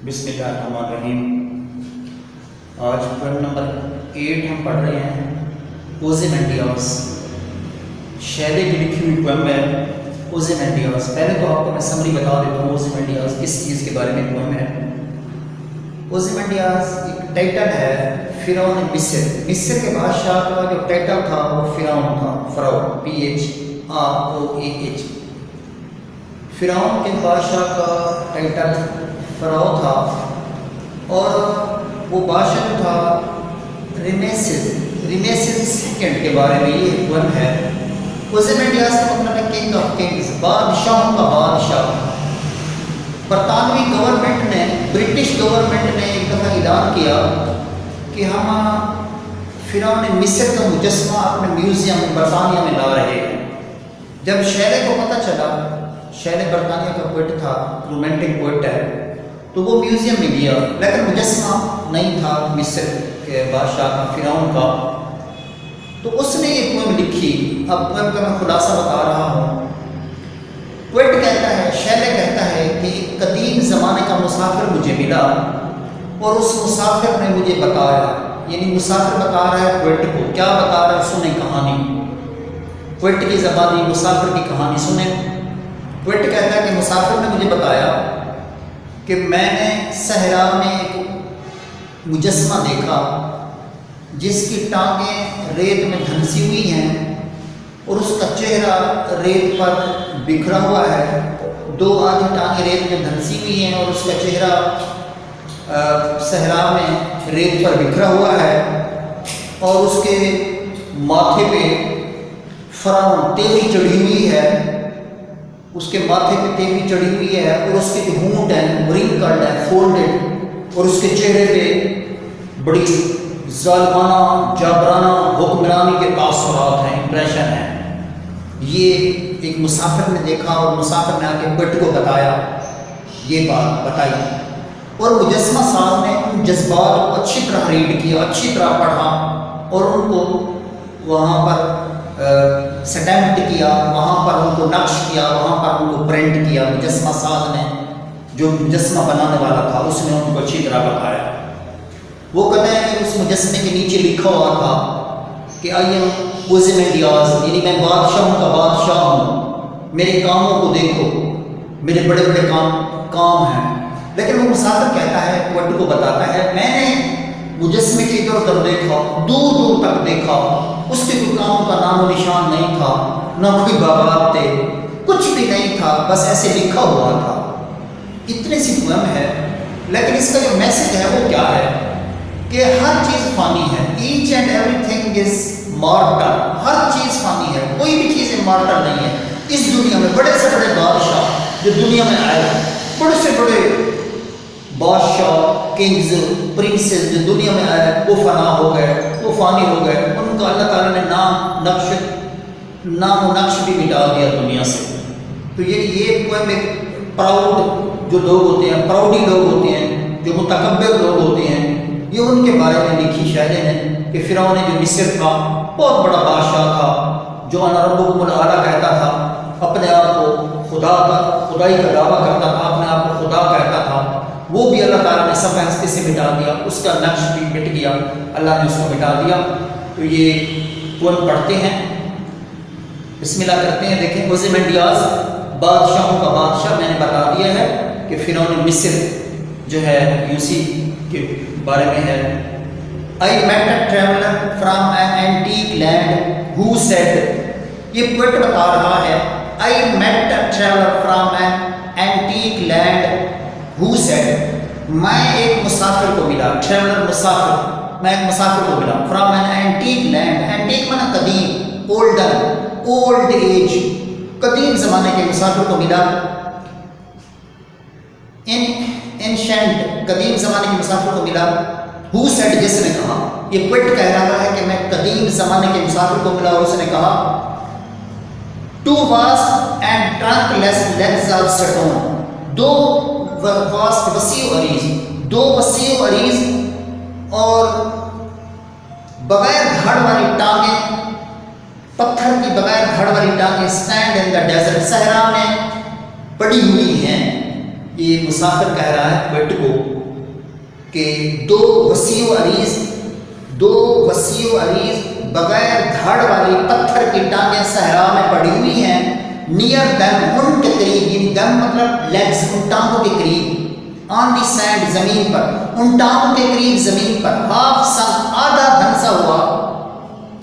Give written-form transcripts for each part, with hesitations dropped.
بسم اللہ الرحمن الرحیم۔ آج پوائم نمبر 8 ہم پڑھ رہے ہیں اوزیمینڈیاس۔ شیلے کی لکھی ہوئی پوائم ہے اوزیمینڈیاس۔ پہلے تو آپ کو میں سمری بتا دیتا ہوں اوزیمینڈیاس کس چیز کے بارے میں پوائم ہے۔ اوزیمینڈیاس ایک ٹائٹل ہے فرعون مصر۔ مصر کے بادشاہ کا جو ٹائٹل تھا وہ فرعون تھا، فرعون PHROAH۔ فرعون کے بادشاہ کا ٹائٹل فرعون تھا، اور وہ بادشاہ جو تھا ریمیسز سیکنڈ کے بارے میں یہ پوائم ہے۔ اوزیمینڈیاس کا مطلب ہے کنگ آف کنگز، بادشاہوں کا بادشاہ۔ برطانوی گورنمنٹ نے، برٹش گورنمنٹ نے ایک دفعہ اعلان کیا کہ ہم فرعون مصر کا مجسمہ اپنے میوزیم میں برطانیہ میں لا رہے ہیں۔ جب شیلے کو پتہ چلا، شیلے برطانیہ کا پوئٹ تھا، رومانٹک پوئٹ ہے، تو وہ میوزیم میں گیا، لیکن مجسمہ نہیں تھا مصر کے بادشاہ کا، فرعون کا۔ تو اس نے یہ پوئم لکھی۔ اب پوئم کا میں خلاصہ بتا رہا ہوں۔ پوئٹ کہتا ہے، شیلے کہتا ہے کہ ایک قدیم زمانے کا مسافر مجھے ملا، اور اس مسافر نے مجھے بتایا، یعنی مسافر بتا رہا ہے پوئٹ کو، کیا بتا رہا ہے؟ سنیں کہانی، پوئٹ کی زبانی مسافر کی کہانی سنیں۔ پوئٹ کہتا ہے کہ مسافر نے مجھے بتایا کہ میں نے صحرا میں ایک مجسمہ دیکھا جس کی ٹانگیں ریت میں دھنسی ہوئی ہیں، اور اس کا چہرہ ریت پر بکھرا ہوا ہے۔ دو آدھی ٹانگیں ریت میں دھنسی ہوئی ہیں، اور اس کا چہرہ صحرا میں ریت پر بکھرا ہوا ہے، اور اس کے ماتھے پہ فرعون تیغی چڑھی ہوئی ہے، اس کے ماتھے پہ تیغی چڑھی ہوئی ہے، اور اس کے جو ہونٹ ہیں رنکلڈ ہیں، فولڈڈ، اور اس کے چہرے پہ بڑی ظالمانہ جابرانہ حکمرانی کے تاثرات ہیں، امپریشن ہیں۔ یہ ایک مسافر نے دیکھا، اور مسافر نے آ کے پوئٹ کو بتایا، یہ بات بتائی، اور مجسمہ ساز نے ان جذبات کو اچھی طرح ریڈ کیا، اچھی طرح پڑھا، اور ان کو وہاں پر سٹیمپٹ کیا، وہاں پر ان کو نقش کیا، وہاں پر ان کو پرنٹ کیا۔ مجسمہ ساز نے، جو مجسمہ بنانے والا تھا، اس نے ان کو اچھی طرح بتایا۔ وہ کہتے ہیں کہ اس مجسمے کے نیچے لکھا ہوا تھا کہ آئی ایم اوزیمینڈیاس، یعنی میں بادشاہوں کا بادشاہ ہوں، میرے کاموں کو دیکھو، میرے بڑے بڑے کام ہیں۔ لیکن وہ مسافر کہتا ہے، پوئٹ کو بتاتا ہے، میں نے مجسمے کے ادھر ادھر دیکھا، دور دور تک دیکھا، اس کے کوئی کاموں کا نام و نشان نہیں تھا، نہ کوئی باغات تھے، کچھ بھی نہیں تھا، بس ایسے لکھا ہوا تھا۔ اتنی سی پوئم ہے، لیکن اس کا جو میسج ہے وہ کیا ہے کہ ہر چیز فانی ہے، each and every thing is mortal, ہر چیز فانی ہے، کوئی بھی چیز مارٹل نہیں ہے۔ اس دنیا میں بڑے سے بڑے بادشاہ جو دنیا میں آئے ہیں، بڑے سے بڑے بادشاہ، کنگز، پرنسز جو دنیا میں آئے ہیں، وہ فنا ہو گئے، وہ فانی ہو گئے، ان کا اللہ تعالیٰ نے نام و نقش بھی مٹا دیا دنیا سے۔ تو یہ پوائم ایک پراؤڈ جو لوگ ہوتے ہیں، پراؤڈی لوگ ہوتے ہیں، جو متکبر لوگ ہوتے ہیں، یہ ان کے بارے میں لکھی شاعری نے کہ فرعون جو مصر تھا، بہت بڑا بادشاہ تھا، جو انا ربکم الاعلیٰ کہتا تھا، اپنے آپ کو خدائی کا دعویٰ کرتا تھا، اپنے آپ کو خدا کہتا تھا، وہ بھی اللہ تعالیٰ نے صفحہ ہستی سے مٹا دیا، اس کا نقش بھی مٹ گیا، اللہ نے اس کو مٹا دیا۔ تو یہ پوائم پڑھتے ہیں، بسم اللہ کرتے ہیں۔ دیکھیں، اوزیمینڈیاس بادشاہوں کا بادشاہ، میں نے بتا دیا ہے کہ فرعون مصر جو ہے یوسی کے بارے میں ہے۔ I met a traveler from an antique land who said، یہ پوئٹ بتا رہا ہے، I met a traveler from an antique land who said، میں ایک مسافر کو ملا، ٹریولر مسافر، میں ایک مسافر کو ملا، from an antique land، antique مانا قدیم، old age، قدیم زمانے کے مسافر کو ملا، ancient، قدیم زمانے کے مسافر کو ملا، who said، جس نے کہا، یہ پوئٹ کہہ رہا ہے کہ میں قدیم زمانے کے مسافر کو ملا، اور اس نے کہا two vast and trunkless legs of stone، do vast وسیع و عریض، دو وسیع و عریض اور بغیر دھڑ والی ٹانگیں، پتھر کی بغیر دھڑ والی ٹانگیں، stand in the desert، صحرا میں پڑی ہوئی ہیں۔ یہ مسافر کہہ رہا ہے پوئٹ کو کہ دو وسیع و عریض بغیر دھڑ والی پتھر کی ٹانگیں صحرا میں پڑی ہوئی ہیں، نیئر دم ان کے قریب، یعنی دم مطلب لیگز، ان ٹانگوں کے قریب، آن دی سینڈ زمین پر، ان ٹانگوں کے قریب زمین پر، ہاف سنک آدھا دھنسا ہوا،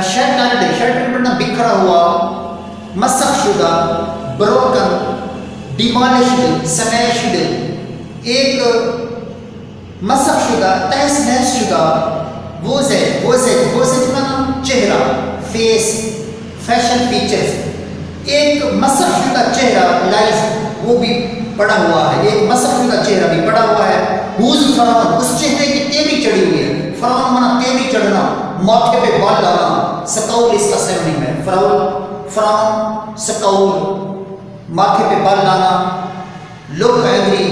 شیٹرڈ پڑھنا بکھرا ہوا، مسخ شدہ، بروکن، ڈیمالشڈ، سمیشڈ، ایک مسخ شدہ، تہس نہس شدہ، ووزے مانا چہرہ، فیس، فیشن فیچرز، ایک مسخ شدہ چہرہ، لائز، وہ بھی پڑا ہوا ہے، ایک مسخ شدہ چہرہ بھی پڑا ہوا ہے، ہوز فرعون، اس چہرے کی تیوری چڑھی ہوئی ہے، فرعون مانا تیوری چڑھنا، ماتھے پہ بال لانا، سکول اس کا سیوننگ ہے، فرعون سکول، ماتھے پہ بال لانا، لوگ اینگری،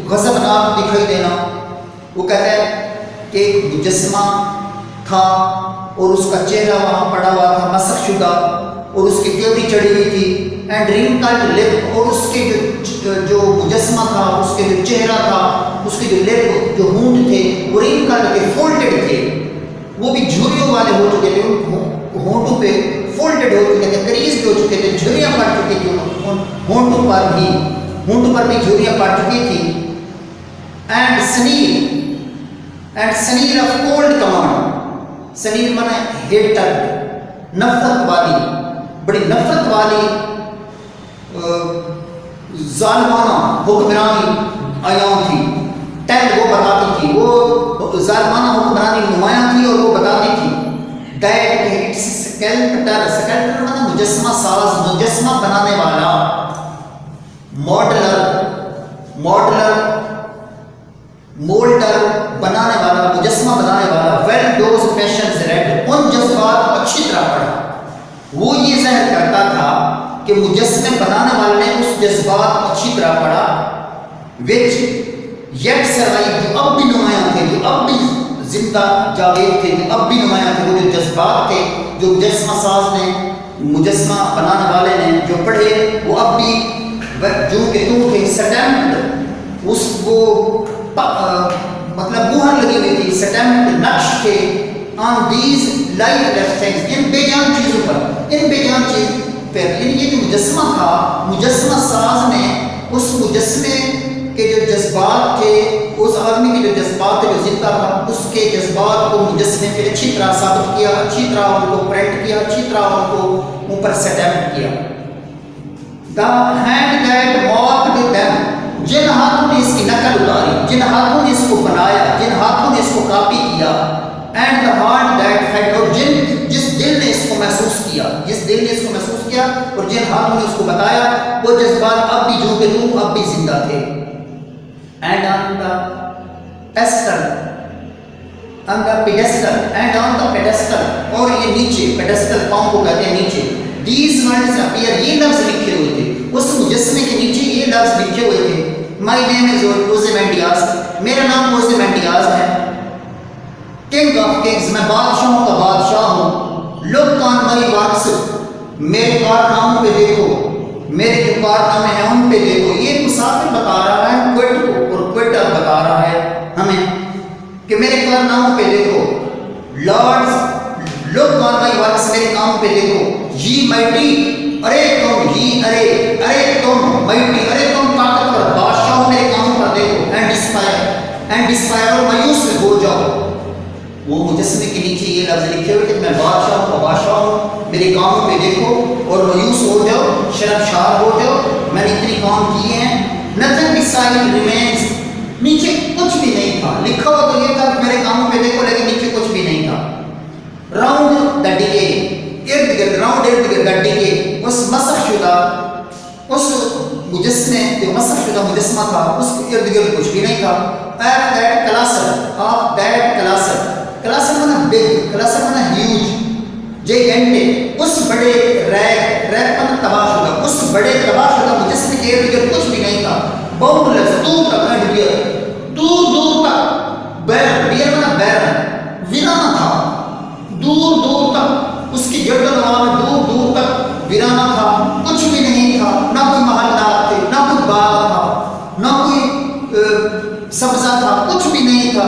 غضبناک دکھائی دینا۔ وہ کہتا ہے کہ ایک مجسمہ تھا اور اس کا چہرہ وہاں پڑا ہوا تھا مسخ شدہ اور اس کی تیوری چڑھی ہوئی تھی، اینڈ رنکلڈ لپ، اور اس کے جو مجسمہ تھا، اس کے جو چہرہ تھا، اس کے جو لپ، جو ہونٹ تھے وہ رنکلڈ تھے، فولڈڈ تھے، وہ بھی جھریوں والے ہو چکے تھے، ہونٹوں پہ فولڈڈ ہو چکے تھے، کریز ہو چکے تھے، جھریاں پڑ چکی تھیں ہونٹوں پر بھی جھریاں پڑ چکی تھیں، اینڈ سنیر آف کولڈ کمانڈ، سنیر مانا ہیٹر، نفرت والی، بڑی نفرت والی ظالمانہ حکمرانی عیاں تھی، ٹیل وہ بتاتی تھی، وہ ظالمانہ حکمرانی نمایاں تھی اور وہ بتاتی تھی دیٹ اٹس سکلپٹر مانا مجسمہ ساز، مجسمہ بنانے والا، مولڈر بنانے والا، مجسمہ بنانے والا، ویل دوز پیشنز ریڈ، ان جذبات کو اچھی طرح پڑھا۔ وہ یہ ظاہر کرتا تھا کہ مجسمے بنانے والے نے اس جذبات کو اچھی طرح پڑھا، وچ یٹ سروائیو، جو اب بھی نمایاں تھے، جو اب بھی زندہ جاوید تھے، جو اب بھی نمایاں تھے، وہ جو جذبات تھے جو مجسمہ ساز نے، مجسمہ بنانے والے نے جو پڑھے، وہ اب بھی جو کہ تو تھے، سٹیمپڈ، اس کو مطلب مہر لگی ہوئی تھی، سٹیمپڈ، نقش تھے، آن دیز لائف لیس تھنگز، ان بے جان چیزوں پر، ان بے جان چیز پر، یعنی یہ جو مجسمہ تھا، مجسمہ ساز نے اس مجسمے کے جو جذبات تھے، اس آدمی کے جو جذبات تھے جو زندہ تھا، اس کے جذبات کو مجسمے پہ اچھی طرح ثابت کیا، اچھی طرح ان کو پرنٹ کیا، اچھی طرح ان کو اوپر سٹیمپ کیا۔ The hand that mocked them، جن ہاتھوں نے اس کی نقل اتاری، جن ہاتھوں نے اس کو بنایا، جن ہاتھوں نے اس کو کاپی کیا، and the heart that felt، اور جس دل نے اس کو محسوس کیا، جس دل نے اس کو محسوس کیا اور جن ہاتھوں نے اس کو بتایا، وہ جذبات اب بھی جو کہ تم اب بھی زندہ تھے۔ and on the pedestal، اور یہ نیچے پیڈسٹل پاؤں کو کہتے ہیں نیچے، these words appear، یہ لفظ لکھے ہوئے تھے اس مجسمے کے نیچے، یہ لفظ لکھے ہوئے تھے، my name is اوزیمانڈیاس، میرا نام اوزیمانڈیاس ہے، king of kings، میں بادشاہوں کا بادشاہ ہوں، look on my works، میرے کارناموں پہ دیکھو، میرے جو کارنامے ہیں ان پہ دیکھو۔ یہ مسافر بتا رہا ہے کوئٹ کو، اور کوئٹر بتا رہا ہے ہمیں کہ میرے کارناموں پہ دیکھو، لارڈز لک آن مائی ورکس، میرے کاموں پہ دیکھو، یہ مائٹی، ارے تم، یہ ارے تم مائٹی، ارے تم طاقتور بادشاہوں، میرے کاموں پر دیکھو، اینڈ ڈسپائر، اور مایوس ہو جاؤ۔ وہ مجسمے کے نیچے یہ لفظ لکھے ہوئے کہ میں بادشاہوں کا بادشاہ ہوں، میرے کاموں پہ دیکھو اور مایوس ہو جاؤ، شرمسار ہو جاؤ، میں نے اتنی کام کیے ہیں۔ nothing beside remains، نیچے کچھ بھی نہیں تھا، لکھا ہوا تو یہ تھا کہ میرے کاموں پہ دیکھو، لیکن نیچے کچھ بھی نہیں تھا۔ راؤنڈ دا ڈیکے، ارد گرد، راؤنڈ ارد گرد دا ڈیکے، اس مسخ شدہ، اس مجسمے جو مسخ شدہ مجسمہ تھا، اس کے ارد گرد کچھ بھی نہیں تھا۔ آف دیٹ کلاسر مانا بگ، کلاسر مانا ہیوج، جیگنٹک، اس بڑے ریک مانا تباہ شدہ، اس بڑے تباہ شدہ مجسمے کے ارد گرد کچھ بھی نہیں تھا۔ باؤنڈلیس، دور تک، اینڈ بیئر، دور تک، بیئر مانا بیرن، ویرانہ تھا، دور تک، اس کی گرد و نواح میں دور تک ویرانہ تھا، کچھ بھی نہیں تھا، نہ کوئی محلات تھے، نہ کوئی باغ تھا، نہ کوئی سبزہ تھا، کچھ بھی نہیں تھا۔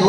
2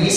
20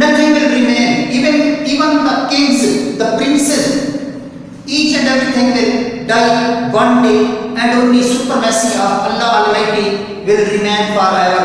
Nothing will remain, even the kings, the princes, each and everything will die one day, and only supremacy of Allah Almighty will remain forever.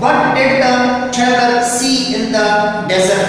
what did the traveler see in the desert?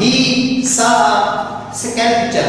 He saw sculpture,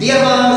there was